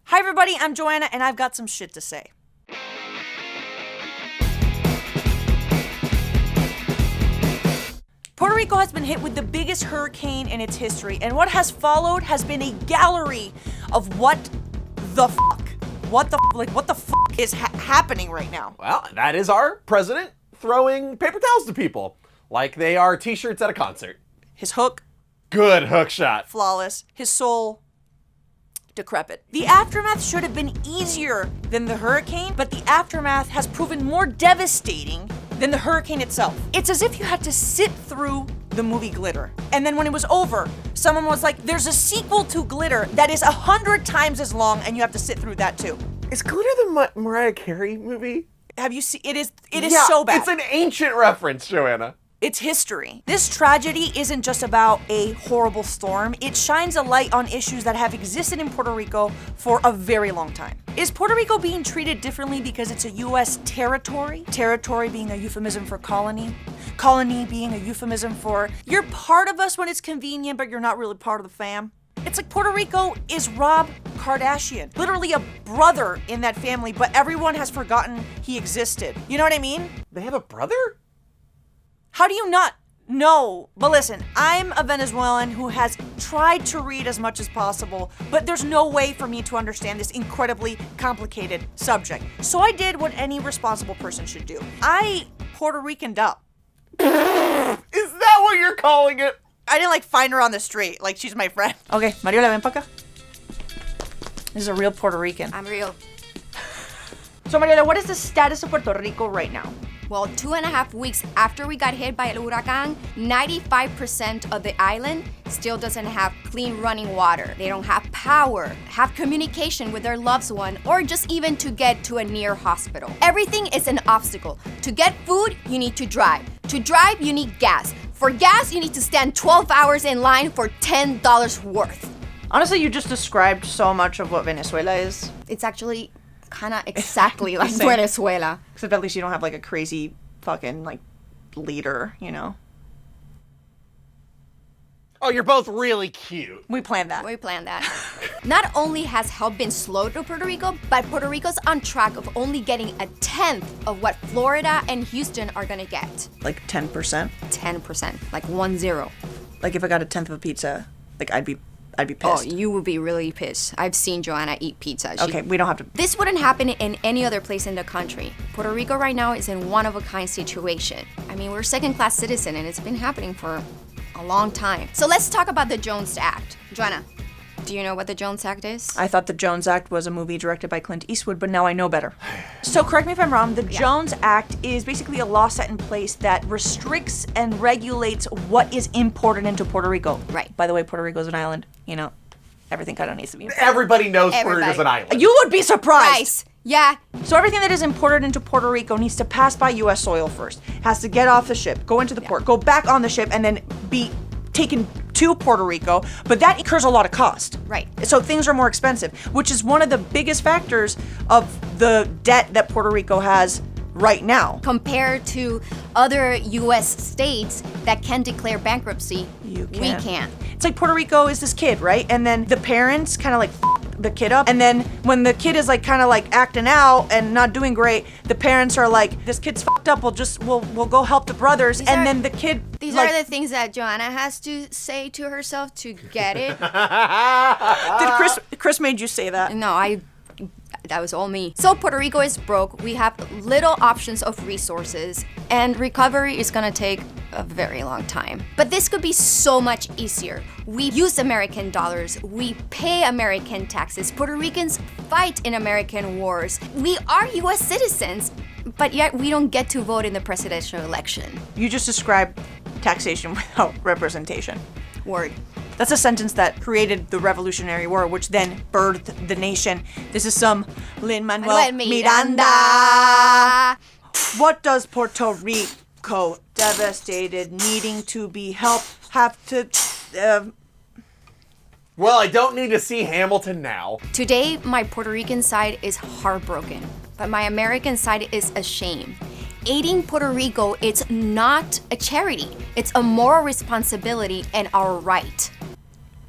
Hi everybody, I'm Joanna and I've got some shit to say. Puerto Rico has been hit with the biggest hurricane in its history, and what has followed has been a gallery of what the fuck is happening right now. Well, that is our president throwing paper towels to people like they are t-shirts at a concert. His hook, Good hook shot. flawless. His soul, decrepit. The aftermath should have been easier than the hurricane, but the aftermath has proven more devastating than the hurricane itself. It's as if you had to sit through the movie Glitter. And then when it was over, someone was like, there's a sequel to Glitter that is 100 times as long and you have to sit through that too. Is Glitter the Mariah Carey movie? Have you seen, it is so bad. It's an ancient reference, Joanna. It's history. This tragedy isn't just about a horrible storm. It shines a light on issues that have existed in Puerto Rico for a very long time. Is Puerto Rico being treated differently because it's a U.S. territory? Territory being a euphemism for colony. Colony being a euphemism for you're part of us when it's convenient, but you're not really part of the fam. It's like Puerto Rico is Rob Kardashian. Literally a brother in that family, but everyone has forgotten he existed. You know what I mean? They have a brother? How do you not know? But listen, I'm a Venezuelan who has tried to read as much as possible, but there's no way for me to understand this incredibly complicated subject. So I did what any responsible person should do. I Puerto Ricaned up. Is that what you're calling it? I didn't find her on the street, like she's my friend. Okay, Mariola, ven pa acá. This is a real Puerto Rican. I'm real. So Mariola, what is the status of Puerto Rico right now? Well, 2.5 weeks after we got hit by El Huracán, 95% of the island still doesn't have clean running water. They don't have power, have communication with their loved one, or just even to get to a near hospital. Everything is an obstacle. To get food, you need to drive. To drive, you need gas. For gas, you need to stand 12 hours in line for $10 worth. Honestly, you just described so much of what Venezuela is. It's actually kind of exactly like Same. Venezuela. Except at least you don't have a crazy fucking leader, you know? Oh, you're both really cute. We planned that. We planned that. Not only has help been slow to Puerto Rico, but Puerto Rico's on track of only getting 1/10 of what Florida and Houston are gonna get. 10%? 10%, like 1-0. If I got 1/10 of a pizza, I'd be Oh, pissed. you would be really pissed. I've seen Joanna eat pizza. Okay, we don't have to. This wouldn't happen in any other place in the country. Puerto Rico right now is in one-of-a-kind situation. I mean, we're second-class citizen, and it's been happening for a long time. So let's talk about the Jones Act. Joanna, do you know what the Jones Act is? I thought the Jones Act was a movie directed by Clint Eastwood, but now I know better. So correct me if I'm wrong, the Jones Act is basically a law set in place that restricts and regulates what is imported into Puerto Rico. Right. By the way, Puerto Rico is an island, everything kind of needs to be imported. Everybody knows Puerto Rico's an island. You would be surprised! Nice. Yeah. So everything that is imported into Puerto Rico needs to pass by U.S. soil first. Has to get off the ship, go into the port, go back on the ship, and then be taken to Puerto Rico. But that incurs a lot of cost. Right. So things are more expensive, which is one of the biggest factors of the debt that Puerto Rico has right now. Compared to other U.S. states that can declare bankruptcy, we can't. It's like Puerto Rico is this kid, right? And then the parents kind of f the kid up. And then when the kid is acting out and not doing great, the parents are like, this kid's fucked up. We'll go help the brothers. Then the kid. These are the things that Joanna has to say to herself to get it. Did Chris made you say that? No, that was all me. So Puerto Rico is broke. We have little options of resources, and recovery is gonna take a very long time. But this could be so much easier. We use American dollars. We pay American taxes. Puerto Ricans fight in American wars. We are U.S. citizens, but yet we don't get to vote in the presidential election. You just described taxation without representation. Word. That's a sentence that created the Revolutionary War, which then birthed the nation. This is some Lin-Manuel Miranda. What does Puerto Rico, devastated, needing to be helped, have to... Well, I don't need to see Hamilton now. Today, my Puerto Rican side is heartbroken, but my American side is ashamed. Aiding Puerto Rico, it's not a charity. It's a moral responsibility and our right.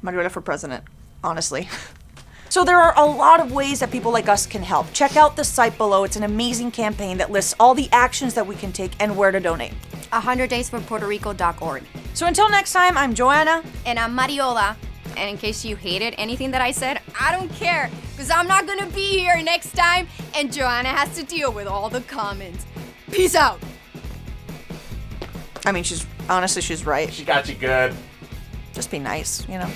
Mariola for president, honestly. So there are a lot of ways that people like us can help. Check out the site below. It's an amazing campaign that lists all the actions that we can take and where to donate. 100daysforpuertorico.org. So until next time, I'm Joanna. And I'm Mariola. And in case you hated anything that I said, I don't care, because I'm not gonna be here next time, and Joanna has to deal with all the comments. Peace out. I mean, she's right. She got you good. Just be nice, you know?